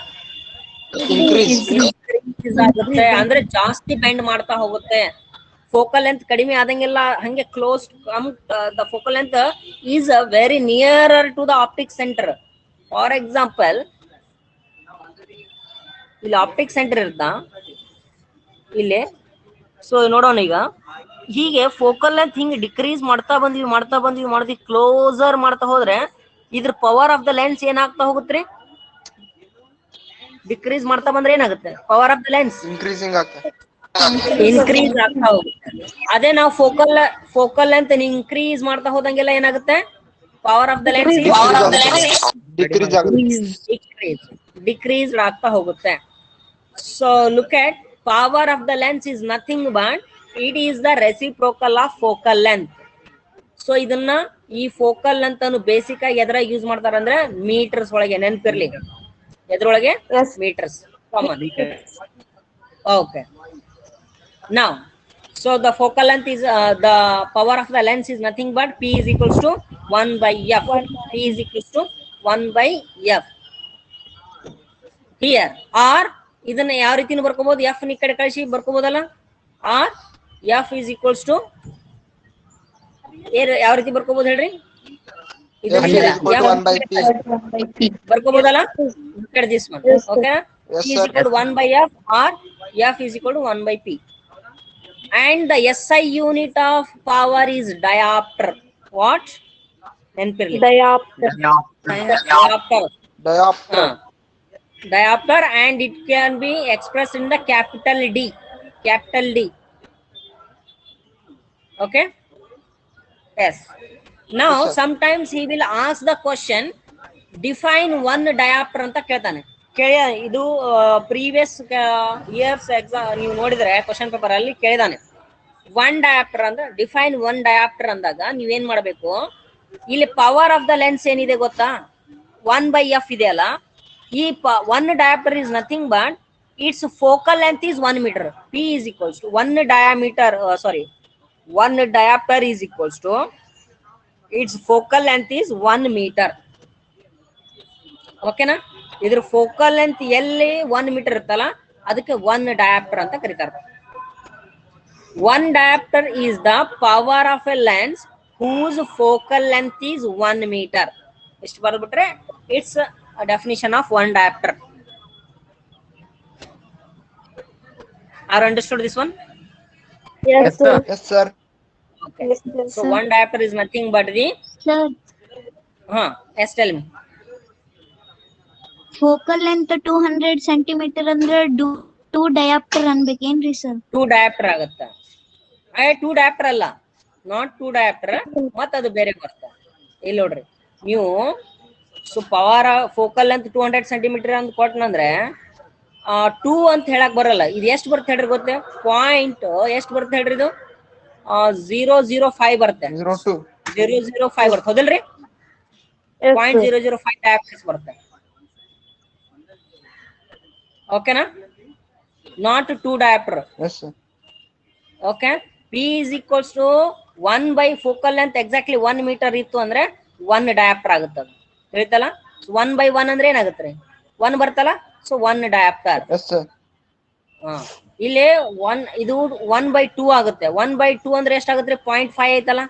ಇನ್ಕ್ರೀಸ್ ಆಗುತ್ತೆ. ಅಂದ್ರೆ ಜಾಸ್ತಿ ಬೆಂಡ್ ಮಾಡ್ತಾ ಹೋಗುತ್ತೆ. ಫೋಕಲ್ ಲೆಂತ್ ಕಡಿಮೆ ಆದಂಗೆಲ್ಲ ಹಂಗೆ close the focal length is very nearer to the optic centre. For example, ಇಲ್ಲಿ ಆಪ್ಟಿಕ್ ಸೆಂಟರ್ ಇರುತ್ತಾ ಇಲ್ಲಿ. ಸೊ ನೋಡೋಣ, ಈಗ ಹೀಗೆ ಫೋಕಲ್ ಲೆಂತ್ ಹಿಂಗೆ ಡಿಕ್ರೀಸ್ ಮಾಡ್ತಾ ಬಂದ್ವಿ ಕ್ಲೋಸರ್ ಮಾಡ್ತಾ ಹೋದ್ರೆ ಇದ್ರ ಪವರ್ ಆಫ್ ದ ಲೆನ್ಸ್ ಏನಾಗ್ತಾ ಹೋಗುತ್ತ್ರಿ? ಡಿಕ್ರೀಸ್ ಮಾಡ್ತಾ ಬಂದ್ರೆ ಏನಾಗುತ್ತೆ? Power of the lens Increasing ಆಗ್ತದೆ. ಇನ್ಕ್ರೀಸ್ ಆಗ್ತಾ ಹೋಗುತ್ತೆ. ಅದೇ ನಾವು ಫೋಕಲ್ ಲೆಂತ್ ಇನ್ಕ್ರೀಸ್ ಮಾಡ್ತಾ ಹೋದಂಗೆಲ್ಲ ಏನಾಗುತ್ತೆ? Power of the lens Decrease ಆಗುತ್ತೆ. ಡಿಕ್ರೀಸ್ ಆಗ್ತಾ ಹೋಗುತ್ತೆ. So look at, power of the lens is nothing but it is the reciprocal of focal length. So ಇದನ್ನ ಈ ಫೋಕಲ್ ಲೆಂತ್ ಅನ್ನು ಬೇಸಿಕ್ ಆಗಿ ಎದ್ರ ಯೂಸ್ ಮಾಡ್ತಾರ ಅಂದ್ರೆ ಮೀಟರ್ಸ್ ಒಳಗೆ. ನೆನಪಿರ್ಲಿ, ಎದ್ರೊಳಗೆ? Yes. Metres common. Okay. Now, so the focal length is the power of the lens is nothing but P is equals to 1 by F. P is equals to 1 by F. Here, R ಇದನ್ನ ಯಾವ ರೀತಿ ಬರ್ಕೋಬಹುದು? F ನ ಈ ಕಡೆ ಕಳಿಸಿ ಬರ್ಕೋಬಹುದಲ್ಲ? R F is equals to ಯಾವ ರೀತಿ ಬರ್ಕೋಬಹುದು ಹೇಳ್ರಿ? ಬರ್ಕೋಬಹುದಲ್ಲ? This one. Okay. Yes, P is sir. equal to 1 by F, or F is equal to 1 by P. And the SI unit of power is diopter. What? Diopter. Diopter. Diopter. diopter, and it can be expressed in the capital D. Okay. Yes. Now Yes, sir. sometimes he will ask the question, define one diopter ಅಂತ ಕೇಳ್ತಾನೆ. ಇದು previous years exam ನೀವು ನೋಡಿದ್ರೆ question paper ಅಲ್ಲಿ ಕೇಳಿದಾನೆ. One dioptre ಅಂದ್ರೆ define one dioptre ಅಂದಾಗ ನೀವೇನ್ ಮಾಡ್ಬೇಕು, ಇಲ್ಲಿ ಪವರ್ ಆಫ್ ದ ಲೆನ್ಸ್ ಏನಿದೆ ಗೊತ್ತಾ, 1/f ಇದೆ ಅಲ್ಲ, ಈ one dioptre is nothing but it's focal length is 1 meter. P is equals to one diopter is equals to its focal length is 1 meter. ಓಕೆನಾ? ಇದ್ರ ಫೋಕಲ್ ಲೆಂತ್ ಎಲ್ಲಿ 1 metre ಇರ್ತಲ್ಲ ಅದಕ್ಕೆ ಒನ್ ಡಯಾಪ್ಟರ್ ಅಂತ ಕರೀತಾರೆ. One dioptre is the power of a lens whose focal length is 1 meter. ಎಷ್ಟು ಬರ್ಬಿಟ್ರೆ it's definition of one dioptre. Are understood this one? Yes, sir. Yes, sir. Okay. Yes, yes, So sir. one diopter is nothing but the Sir, yes, tell me. focal length 200 centimeter ಅಂದ್ರೆ two dioptre ಅನ್ಬೇಕೇನ್ರಿ sir? 2 diopter ಆಗುತ್ತಾ? 2 diopter ಅಲ್ಲ, not 2 diopter, ಮತ್ತ ಅದು ಬೇರೆ ಬರುತ್ತೆ. ಇಲ್ಲಿ ನೋಡ್ರಿ, ನೀವು ಪವರ್ ಫೋಕಲ್ ಲೆಂತ್ 200 centimeter ಅಂತ ಕೊಟ್ಟನಂದ್ರೆ 2 ಅಂತ ಹೇಳಕ್ ಬರಲ್ಲ. ಇದು ಎಷ್ಟು ಬರುತ್ತೆ ಹೇಳ್ರಿ ಗೊತ್ತೇ? ಪಾಯಿಂಟ್ ಎಷ್ಟು ಬರುತ್ತೆ ಹೇಳ್ರಿ? ಇದು 005 ಬರುತ್ತೆ. 02. 005 ಬರುತ್ತೆ, ಹೌದಲ್ರಿ? Yes, sir. 0.005 diopters ಬರುತ್ತೆ. ಓಕೆನಾ? Not 2 diopter. Yes, sir. Okay. P is equals to 1 by focal length exactly 1 meter ಇತ್ತು ಅಂದ್ರೆ 1 diopter ಆಗುತ್ತೆ. ತಿಳಿತಲ್ಲ? 1 by 1 ಅಂದ್ರೆ ಏನಾಗುತ್ತೆ? 1 ಬರ್ತಲ್ಲ, ಸೊ 1 diopter. Yes, sir. ಇಲ್ಲಿ 1 ಇದು 1/2 ಆಗುತ್ತೆ. 1/2 ಅಂದ್ರೆ ಎಷ್ಟಾಗುತ್ತೆ? 0.5 ಐತಲ್ಲ,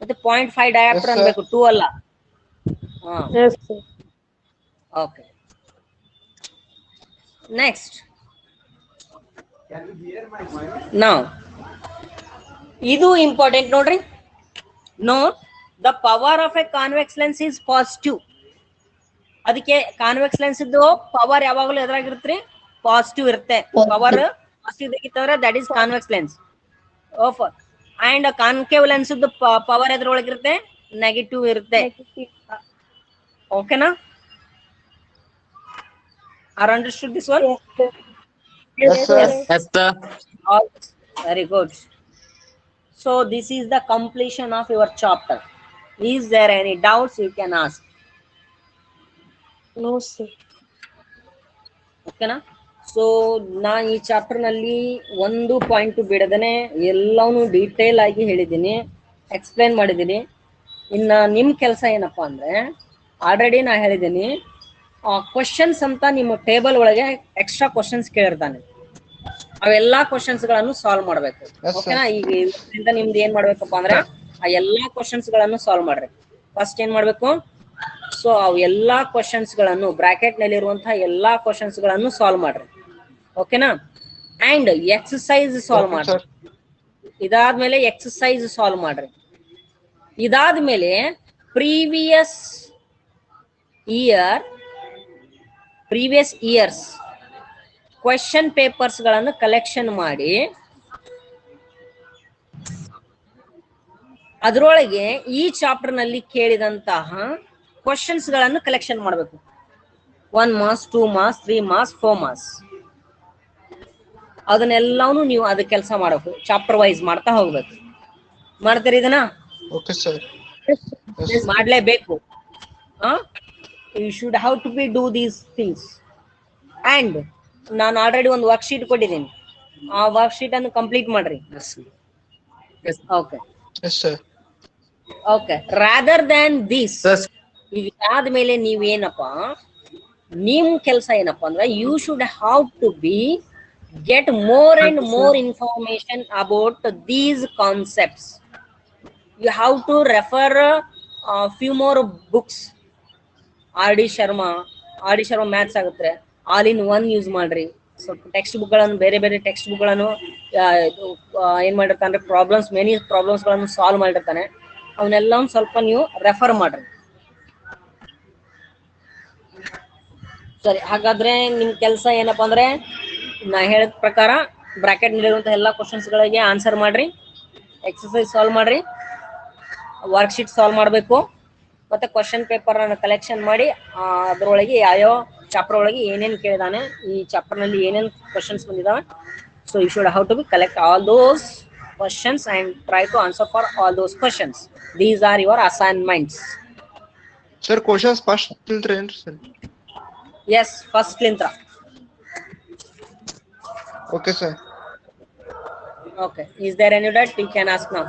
ಮತ್ತೆ 0.5 diopter Yes, sir. ಅನ್ಬೇಕು, 2 ಅಲ್ಲ. Yes, sir. Okay. Next now ಇದು ಇಂಪಾರ್ಟೆಂಟ್ ನೋಡ್ರಿ. Note the power of A convex lens is positive. ಅದಕ್ಕೆ ಕಾನ್ವೆಕ್ಸ್ ಲೆನ್ಸ್ ಇದ್ದು ಪವರ್ ಯಾವಾಗಲೂ ಎದುರಾಗಿರುತ್ತೆ, ಪಾಸಿಟಿವ್ ಇರುತ್ತೆ. ಪವರ್ ಪಾಸಿಟಿವ್ ಇತ್ತಂದ್ರೆ that is convex lens. And concave lens ಇದ್ದು ಪವರ್ ಎದ್ರೊಳಗಿರುತ್ತೆ, ನೆಗೆಟಿವ್ ಇರುತ್ತೆ. ಓಕೆನಾ? R understood this one? Yes, sir. Yes, sir. Very good. So this is the completion of your chapter. Is there any doubts you can ask? No, sir. ಓಕೆನಾ? So ನಾ ಈ chapter ನಲ್ಲಿ ಒಂದು point ಬಿಡದೇನೆ ಎಲ್ಲವನ್ನೂ detail ಆಗಿ ಹೇಳಿದ್ದೀನಿ, explain ಮಾಡಿದ್ದೀನಿ. ಇನ್ನ ನಿಮ್ ಕೆಲಸ ಏನಪ್ಪಾ ಅಂದ್ರೆ, ಆಲ್ರೆಡಿ ನಾ ಹೇಳಿದ್ದೀನಿ, ಕ್ವಶನ್ಸ್ ಅಂತ ನಿಮ್ಮ ಟೇಬಲ್ ಒಳಗೆ ಎಕ್ಸ್ಟ್ರಾ ಕ್ವಶನ್ಸ್ ಕೇಳಿರ್ತಾನೆ, ಅವೆಲ್ಲಾ ಕ್ವಶನ್ಸ್ ಗಳನ್ನು ಸಾಲ್ವ್ ಮಾಡ್ಬೇಕು. Yes, sir. ಓಕೆನಾ? ಈಗ ಇದರಿಂದ ನಿಮ್ದು ಏನ್ ಮಾಡ್ಬೇಕಪ್ಪ ಅಂದ್ರೆ, ಆ ಎಲ್ಲಾ ಕ್ವಶನ್ಸ್ ಗಳನ್ನು ಸಾಲ್ವ್ ಮಾಡ್ರಿ. ಫಸ್ಟ್ ಏನ್ ಮಾಡ್ಬೇಕು? ಸೊ ಅವು ಎಲ್ಲಾ ಕ್ವಶನ್ಸ್ ಗಳನ್ನು ಬ್ರಾಕೆಟ್ ನಲ್ಲಿ ಇರುವಂತಹ ಎಲ್ಲಾ ಕ್ವಶನ್ಸ್ ಗಳನ್ನು ಸಾಲ್ವ್ ಮಾಡ್ರಿ. ಓಕೆನಾ? ಅಂಡ್ ಎಕ್ಸಸೈಸ್ ಸಾಲ್ವ್ Okay, ಮಾಡ್ರಿ. sir. ಇದಾದ್ಮೇಲೆ ಎಕ್ಸಸೈಸ್ ಸಾಲ್ವ್ ಮಾಡ್ರಿ. ಇದಾದ್ಮೇಲೆ ಪ್ರೀವಿಯಸ್ ಇಯರ್ಸ್ ಕ್ವೆಶ್ಚನ್ ಪೇಪರ್ಸ್ ಗಳನ್ನು ಕಲೆಕ್ಷನ್ ಮಾಡಿ ಅದರೊಳಗೆ ಈ ಚಾಪ್ಟರ್ ನಲ್ಲಿ ಕೇಳಿದಂತಹ ಕ್ವಶನ್ಸ್ ಗಳನ್ನು ಕಲೆಕ್ಷನ್ ಮಾಡಬೇಕು. 1 ಮಾರ್ಕ್ಸ್, 2 ಮಾರ್ಕ್ಸ್, 3 ಮಾರ್ಕ್ಸ್, 4 ಮಾರ್ಕ್ಸ್. ಅದನ್ನೆಲ್ಲವೂ ನೀವು ಅದ ಕೆಲಸ ಮಾಡಬೇಕು, ಚಾಪ್ಟರ್ ವೈಸ್ ಮಾಡ್ತಾ ಹೋಗ್ಬೇಕು. ಮಾಡ್ತೀರಿ ಇದನ್ನ? Okay, sir. Yes. ಮಾಡ್ಲೇಬೇಕು. You should have to be do these things. And ನಾನು ಆಲ್ರೆಡಿ ಒಂದು ವರ್ಕ್ ಶೀಟ್ ಕೊಟ್ಟಿದ್ದೀನಿ, ಆ ವರ್ಕ್ ಶೀಟ್ ಅನ್ನು ಕಂಪ್ಲೀಟ್ ಮಾಡ್ರಿ. Okay Yes, sir. Okay. Rather than this, Yes. ಇದಾದ್ಮೇಲೆ ನೀವೇನಪ್ಪ, ನಿಮ್ ಕೆಲಸ ಏನಪ್ಪಾ ಅಂದ್ರೆ, you should have to be get more and more information about these concepts. You have to refer few more books. R D Sharma maths ಆಗುತ್ತೆ, all in one use ಮಾಡ್ರಿ. ಸ್ವಲ್ಪ text book ಗಳನ್ನು, ಬೇರೆ ಬೇರೆ ಟೆಕ್ಸ್ಟ್ ಬುಕ್ ಗಳನ್ನು ಏನ್ ಮಾಡಿರ್ತಾನೆ, ಮೆನಿ ಪ್ರಾಬ್ಲಮ್ಸ್ ಗಳನ್ನು ಸಾಲ್ವ್ ಮಾಡಿರ್ತಾನೆ, ಅವನ್ನೆಲ್ಲ ಸ್ವಲ್ಪ ನೀವು ರೆಫರ್ ಮಾಡ್ರಿ. ಸರಿ, ಹಾಗಾದ್ರೆ ನಿಮ್ ಕೆಲಸ ಏನಪ್ಪಾ ಅಂದ್ರೆ ನಾ ಹೇಳಿದ ಪ್ರಕಾರ ಬ್ರಾಕೆಟ್ ನಲ್ಲಿರುವಂತ ಎಲ್ಲಾ ಕ್ವಶನ್ಸ್ ಗಳಿಗೆ ಆನ್ಸರ್ ಮಾಡ್ರಿ, ಎಕ್ಸರ್ಸೈಸ್ ಸಾಲ್ವ್ ಮಾಡ್ರಿ, ವರ್ಕ್ ಶೀಟ್ ಸಾಲ್ವ್ ಮಾಡಬೇಕು, ಮತ್ತೆ ಕ್ವಶನ್ ಪೇಪರ್ ಅನ್ನು ಕಲೆಕ್ಷನ್ ಮಾಡಿ ಅದರೊಳಗೆ ಯಾವ್ಯಾವ ಚಾಪ್ಟರ್ ಒಳಗೆ ಏನೇನು ಕೇಳಿದಾನೆ, ಈ ಚಾಪ್ಟರ್ ನಲ್ಲಿ ಏನೇನು ಕ್ವಶನ್ಸ್ ಬಂದಿದಾವೆ. So you should how to be collect all those questions and try to answer for all those questions. These are your assignments. Sir, questions first filter ಏನ್ರಿ sir? Yes, first lintra. Okay sir. Okay. Is there any doubt? You can ask now.